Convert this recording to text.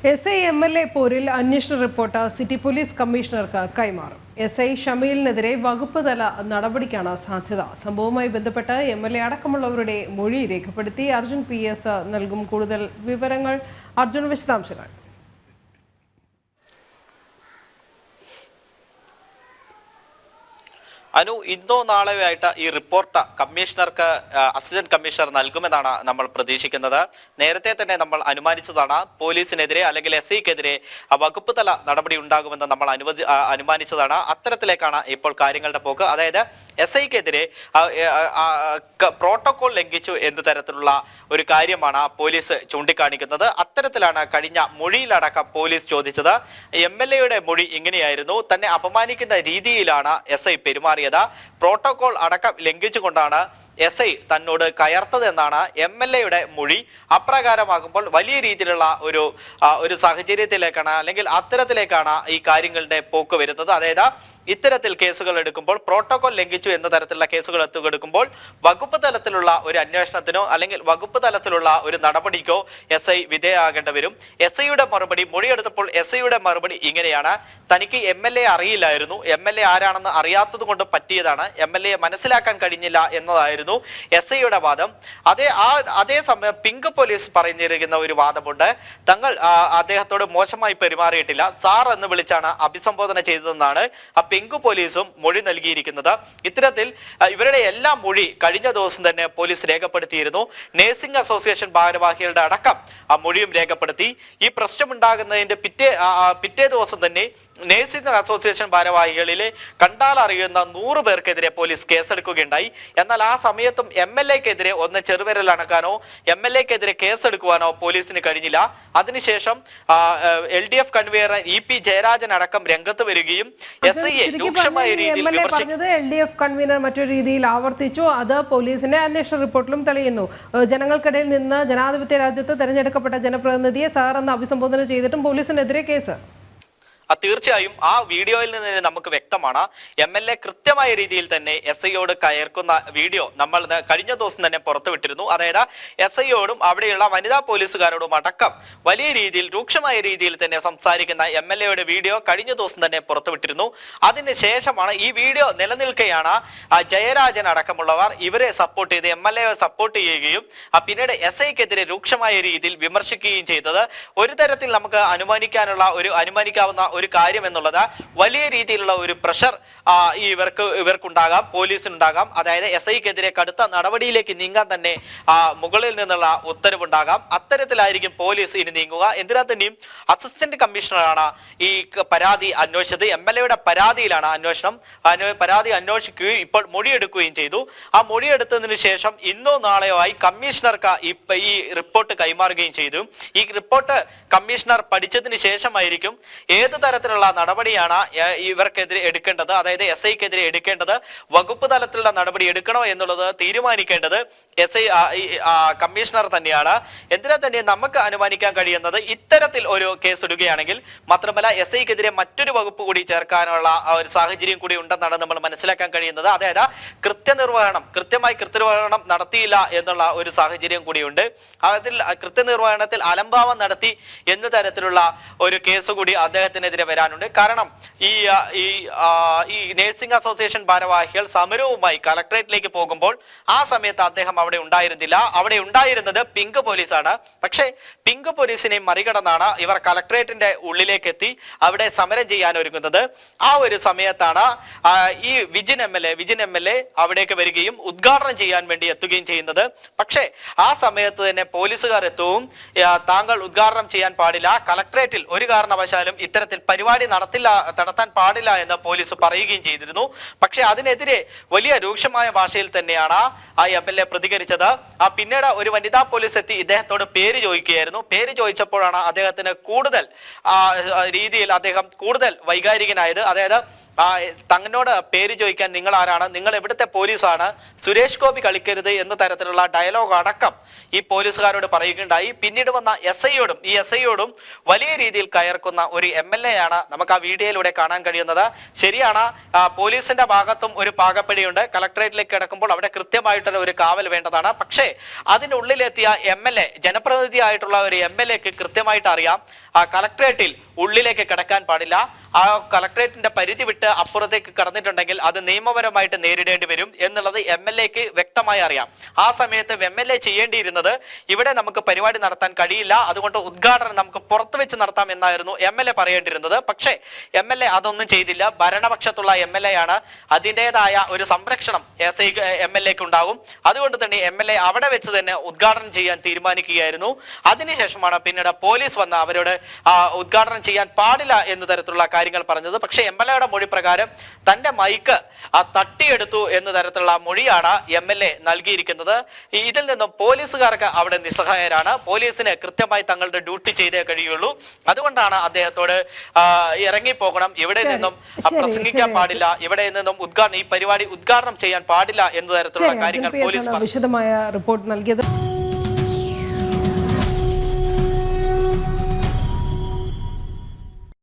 SI-MLA പോരിൽ അന്വേഷണ report city police കമ്മീഷണർക്ക് കൈമാറും. SI ഷമീലിനെതിരെ വകുപ്പ് തല നടപടിക്കാണ് സാധ്യത. സംഭവവുമായി ബന്ധപ്പെട്ട് MLA അടക്കമുള്ളവരുടെ മൊഴി രേഖപ്പെടുത്തി അർജുൻ PS നൽകും കൂടുതൽ വിവരങ്ങൾ. അർജുൻ, വിശദാംശങ്ങൾ. അനു, ഇന്നോ നാളെയോ ആയിട്ട് ഈ റിപ്പോർട്ട് കമ്മീഷണർക്ക് അസിസ്റ്റന്റ് കമ്മീഷണർ നൽകുമെന്നാണ് നമ്മൾ പ്രതീക്ഷിക്കുന്നത്. നേരത്തെ തന്നെ നമ്മൾ അനുമാനിച്ചതാണ് പോലീസിനെതിരെ അല്ലെങ്കിൽ SIക്കെതിരെ വകുപ്പ് തല നടപടി ഉണ്ടാകുമെന്ന് നമ്മൾ അനുമാനിച്ചതാണ്. അത്തരത്തിലേക്കാണ് ഇപ്പോൾ കാര്യങ്ങളുടെ പോക്ക്. അതായത് SIക്കെതിരെ പ്രോട്ടോകോൾ ലംഘിച്ചു എന്ന തരത്തിലുള്ള ഒരു കാര്യമാണ് പോലീസ് ചൂണ്ടിക്കാണിക്കുന്നത്. അത്തരത്തിലാണ് കഴിഞ്ഞ മൊഴിയിലടക്കം പോലീസ് ചോദിച്ചത്. MLAയുടെ മൊഴി ഇങ്ങനെയായിരുന്നു: തന്നെ അപമാനിക്കുന്ന രീതിയിലാണ് SI പെരുമാറിയത്. പ്രോട്ടോകോൾ അടക്കം ലംഘിച്ചുകൊണ്ടാണ് SI തന്നോട് കയർത്തതെന്നാണ് MLAയുടെ മൊഴി. അപ്രകാരമാകുമ്പോൾ വലിയ രീതിയിലുള്ള ഒരു സാഹചര്യത്തിലേക്കാണ് അല്ലെങ്കിൽ അത്തരത്തിലേക്കാണ് ഈ കാര്യങ്ങളുടെ പോക്ക് വരുന്നത്. അതായത് ഇത്തരത്തിൽ കേസുകൾ എടുക്കുമ്പോൾ, പ്രോട്ടോകോൾ ലംഘിച്ചു എന്ന തരത്തിലുള്ള കേസുകൾ എടുക്കുമ്പോൾ വകുപ്പ് തലത്തിലുള്ള ഒരു അന്വേഷണത്തിനോ അല്ലെങ്കിൽ വകുപ്പ് തലത്തിലുള്ള ഒരു നടപടിക്കോ SI വിധേയമാകേണ്ടി വരും. SIയുടെ മറുപടി, മൊഴിയെടുത്തപ്പോൾ SIയുടെ മറുപടി ഇങ്ങനെയാണ്: തനിക്ക് MLA അറിയില്ലായിരുന്നു, MLA ആരാണെന്ന് അറിയാത്തത് കൊണ്ട് പറ്റിയതാണ്, MLA മനസ്സിലാക്കാൻ കഴിഞ്ഞില്ല എന്നതായിരുന്നു SIയുടെ വാദം. അതേസമയം പിങ്ക് പോലീസ് പറഞ്ഞിരിക്കുന്ന ഒരു വാദമുണ്ട്. തങ്ങൾ അദ്ദേഹത്തോട് മോശമായി പെരുമാറിയിട്ടില്ല, സാർ എന്ന് വിളിച്ചാണ് അഭിസംബോധന ചെയ്തതെന്നാണ് പിങ്ക് പോലീസും മൊഴി നൽകിയിരിക്കുന്നത്. ഇത്തരത്തിൽ ഇവരുടെ എല്ലാ മൊഴി കഴിഞ്ഞ ദിവസം തന്നെ പോലീസ് രേഖപ്പെടുത്തിയിരുന്നു. നഴ്സിംഗ് അസോസിയേഷൻ ഭാരവാഹികളുടെ അടക്കം ആ മൊഴിയും രേഖപ്പെടുത്തി. ഈ പ്രശ്നമുണ്ടാകുന്നതിന്റെ പിറ്റേ ദിവസം തന്നെ നഴ്സിംഗ് അസോസിയേഷൻ ഭാരവാഹികളിലെ കണ്ടാൽ അറിയുന്ന 100 പേർക്കെതിരെ പോലീസ് കേസെടുക്കുകയുണ്ടായി. എന്നാൽ ആ സമയത്തും MLAക്കെതിരെ ഒന്ന് ചെറുവിരൽ അണക്കാനോ MLAക്കെതിരെ കേസെടുക്കുവാനോ പോലീസിന് കഴിഞ്ഞില്ല. അതിനുശേഷം LDF കൺവീനർ EP ജയരാജൻ അടക്കം രംഗത്ത് വരികയും SIയെ രൂക്ഷമായ രീതിയിൽ LDF കൺവീനർ മറ്റൊരു രീതിയിൽ ആവർത്തിച്ചു. അത് പോലീസിന്റെ അന്വേഷണ റിപ്പോർട്ടിലും തെളിയുന്നു. ജനങ്ങൾക്കിടയിൽ നിന്ന് ജനാധിപത്യ രാജ്യത്ത് തെരഞ്ഞെടുക്കപ്പെട്ട ജനപ്രതിനിധിയെ സാർ എന്ന് അഭിസംബോധന ചെയ്തിട്ടും പോലീസിനെതിരെ കേസ്. തീർച്ചയായും ആ വീഡിയോയിൽ നിന്ന് നമുക്ക് വ്യക്തമാണ് MLA കൃത്യമായ രീതിയിൽ തന്നെ SIയോട് കയർക്കുന്ന വീഡിയോ നമ്മൾ കഴിഞ്ഞ ദിവസം തന്നെ പുറത്തുവിട്ടിരുന്നു. അതായത് SIയോടും അവിടെയുള്ള വനിതാ പോലീസുകാരോടും അടക്കം വലിയ രീതിയിൽ രൂക്ഷമായ രീതിയിൽ തന്നെ സംസാരിക്കുന്ന MLAയുടെ വീഡിയോ കഴിഞ്ഞ ദിവസം തന്നെ പുറത്തുവിട്ടിരുന്നു. അതിന് ശേഷമാണ് ഈ വീഡിയോ നിലനിൽക്കെയാണ് ജയരാജൻ അടക്കമുള്ളവർ ഇവരെ സപ്പോർട്ട് ചെയ്ത് MLAയെ സപ്പോർട്ട് ചെയ്യുകയും പിന്നീട് SIക്കെതിരെ രൂക്ഷമായ രീതിയിൽ വിമർശിക്കുകയും ചെയ്തത്. ഒരു തരത്തിൽ നമുക്ക് അനുമാനിക്കാവുന്ന ഒരു കാര്യം എന്നുള്ളത് വലിയ രീതിയിലുള്ള ഒരു പ്രഷർ ഇവർക്കുണ്ടാകാം, പോലീസിനുണ്ടാകാം. അതായത് SIക്കെതിരെ കടുത്ത നടപടിയിലേക്ക് നീങ്ങാൻ തന്നെ മുകളിൽ നിന്നുള്ള ഉത്തരവുണ്ടാകാം. അത്തരത്തിലായിരിക്കും പോലീസ് ഇനി നീങ്ങുക. എന്തിനാ തന്നെയും അസിസ്റ്റന്റ് കമ്മീഷണറാണ് ഈ പരാതി അന്വേഷിച്ചത്. MLAയുടെ പരാതിയിലാണ് അന്വേഷണം. പരാതി അന്വേഷിക്കുകയും ഇപ്പോൾ മൊഴിയെടുക്കുകയും ചെയ്തു. ആ മൊഴിയെടുത്തതിനു ശേഷം ഇന്നോ നാളെയോ ആയി കമ്മീഷണർക്ക് ഈ റിപ്പോർട്ട് കൈമാറുകയും ചെയ്തു. ഈ റിപ്പോർട്ട് കമ്മീഷണർ പഠിച്ചതിന് ശേഷമായിരിക്കും ഏത് തരത്തിലുള്ള നടപടിയാണ് ഇവർക്കെതിരെ എടുക്കേണ്ടത്, അതായത് SIക്കെതിരെ എടുക്കേണ്ടത്. വകുപ്പ് തലത്തിലുള്ള നടപടി എടുക്കണോ എന്നുള്ളത് തീരുമാനിക്കേണ്ടത് SI കമ്മീഷണർ തന്നെയാണ്. എന്തിനാ തന്നെ നമുക്ക് അനുമാനിക്കാൻ കഴിയുന്നത് ഇത്തരത്തിൽ ഒരു കേസ് ഇടുകയാണെങ്കിൽ മാത്രമല്ല SIക്കെതിരെ മറ്റൊരു വകുപ്പ് കൂടി ചേർക്കാനുള്ള ഒരു സാഹചര്യം കൂടി ഉണ്ടെന്നാണ് നമ്മൾ മനസ്സിലാക്കാൻ കഴിയുന്നത്. അതായത് കൃത്യമായി കൃത്യനിർവഹണം നടത്തിയില്ല എന്നുള്ള ഒരു സാഹചര്യം കൂടിയുണ്ട്. അതിൽ കൃത്യനിർവഹണത്തിൽ അലംഭാവം നടത്തി എന്ന തരത്തിലുള്ള ഒരു കേസ് കൂടി അദ്ദേഹത്തിനെതിരെ വരാനുണ്ട്. കാരണം ഈ നഴ്സിംഗ് അസോസിയേഷൻ ഭാരവാഹികൾ സമരവുമായി കളക്ടറേറ്റിലേക്ക് പോകുമ്പോൾ ആ സമയത്ത് അദ്ദേഹം അവിടെ ഉണ്ടായിരുന്നില്ല. അവിടെ ഉണ്ടായിരുന്നത് പിങ്ക് പോലീസാണ്. പക്ഷേ പിങ്ക് പോലീസിനെ മറികടന്നാണ് ഇവർ കളക്ടറേറ്റിന്റെ ഉള്ളിലേക്ക് എത്തി അവിടെ സമരം ചെയ്യാൻ ഒരുങ്ങുന്നത്. ആ ഒരു സമയത്താണ് ഈ വിജിൻ MLA അവിടേക്ക് വരികയും ഉദ്ഘാടനം ചെയ്യാൻ വേണ്ടി എത്തുകയും ചെയ്യുന്നത്. പക്ഷേ ആ സമയത്ത് തന്നെ പോലീസുകാർ എത്തുകയും താങ്കൾ ഉദ്ഘാടനം ചെയ്യാൻ പാടില്ല, കളക്ടറേറ്റിൽ ഒരു കാരണവശാലും ഇത്തരത്തിൽ പരിപാടി നടത്താൻ പാടില്ല എന്ന് പോലീസ് പറയുകയും ചെയ്തിരുന്നു. പക്ഷെ അതിനെതിരെ വലിയ രൂക്ഷമായ ഭാഷയിൽ തന്നെയാണ് ആ MLA പ്രതികരിച്ചത്. പിന്നീട് ഒരു വനിതാ പോലീസ് എത്തി ഇദ്ദേഹത്തോട് പേര് ചോദിക്കുകയായിരുന്നു. പേര് ചോദിച്ചപ്പോഴാണ് അദ്ദേഹത്തിന് കൂടുതൽ രീതിയിൽ അദ്ദേഹം കൂടുതൽ വൈകാരികനായത്. അതായത് തങ്ങളോട് പേര് ചോദിക്കാൻ നിങ്ങൾ ആരാണ്, നിങ്ങൾ എവിടുത്തെ പോലീസാണ്, സുരേഷ് ഗോപി കളിക്കരുത് എന്ന തരത്തിലുള്ള ഡയലോഗ് അടക്കം ഈ പോലീസുകാരോട് പറയുകയുണ്ടായി. പിന്നീട് വന്ന ഈ എസ് ഐയോടും വലിയ രീതിയിൽ കയർക്കുന്ന ഒരു MLA ആണ് നമുക്ക് ആ വീഡിയോയിലൂടെ കാണാൻ കഴിയുന്നത്. ശരിയാണ്, പോലീസിന്റെ ഭാഗത്തും ഒരു പാകപ്പിടിയുണ്ട്. കളക്ടറേറ്റിലേക്ക് കിടക്കുമ്പോൾ അവിടെ കൃത്യമായിട്ടുള്ള ഒരു കാവൽ വേണ്ടതാണ്. പക്ഷേ അതിനുള്ളിലെത്തിയ MLA, ജനപ്രതിനിധിയായിട്ടുള്ള ഒരു MLAക്ക് കൃത്യമായിട്ട് അറിയാം കളക്ടറേറ്റിൽ ഉള്ളിലേക്ക് കിടക്കാൻ പാടില്ല. ആ കളക്ടറേറ്റിന്റെ പരിധി വിട്ട് അപ്പുറത്തേക്ക് കടന്നിട്ടുണ്ടെങ്കിൽ അത് നിയമപരമായിട്ട് നേരിടേണ്ടി വരും എന്നുള്ളത് MLAക്ക് വ്യക്തമായി അറിയാം. ആ സമയത്ത് MLA ചെയ്യേണ്ടിയിരുന്നത് ഇവിടെ നമുക്ക് പരിപാടി നടത്താൻ കഴിയില്ല, അതുകൊണ്ട് ഉദ്ഘാടനം നമുക്ക് പുറത്തു വെച്ച് നടത്താം എന്നായിരുന്നു MLA പറയേണ്ടിയിരുന്നത്. പക്ഷേ MLA അതൊന്നും ചെയ്തില്ല. ഭരണപക്ഷത്തുള്ള MLA ആണ്. അതിൻ്റെതായ ഒരു സംരക്ഷണം MLAക്ക് ഉണ്ടാകും. അതുകൊണ്ട് തന്നെ MLA അവിടെ വെച്ച് തന്നെ ഉദ്ഘാടനം ചെയ്യാൻ തീരുമാനിക്കുകയായിരുന്നു. അതിനുശേഷമാണ് പിന്നീട് പോലീസ് വന്ന് അവരോട് ഉദ്ഘാടനം ചെയ്യാൻ പാടില്ല എന്ന തരത്തിലുള്ള കാര്യങ്ങൾ പറഞ്ഞത്. പക്ഷേ MLAയുടെ മൊഴി പ്രകാരം തന്റെ മൈക്ക് തട്ടിയെടുത്തു എന്ന തരത്തിലുള്ള മൊഴിയാണ് MLA നൽകിയിരിക്കുന്നത്. ഇതിൽ നിന്നും പോലീസുകാർക്ക് അവിടെ നിസ്സഹായരാണ്. പോലീസിന് കൃത്യമായി തങ്ങളുടെ ഡ്യൂട്ടി ചെയ്തേ കഴിയുള്ളൂ. അതുകൊണ്ടാണ് അദ്ദേഹത്തോട് ഇറങ്ങിപ്പോകണം, ഇവിടെ നിന്നും പ്രസംഗിക്കാൻ പാടില്ല, ഇവിടെ നിന്നും ഈ പരിപാടി ഉദ്ഘാടനം ചെയ്യാൻ പാടില്ല എന്ന തരത്തിലുള്ള കാര്യങ്ങൾ പോലീസ് വിശദമായ റിപ്പോർട്ട് നൽകിയത്.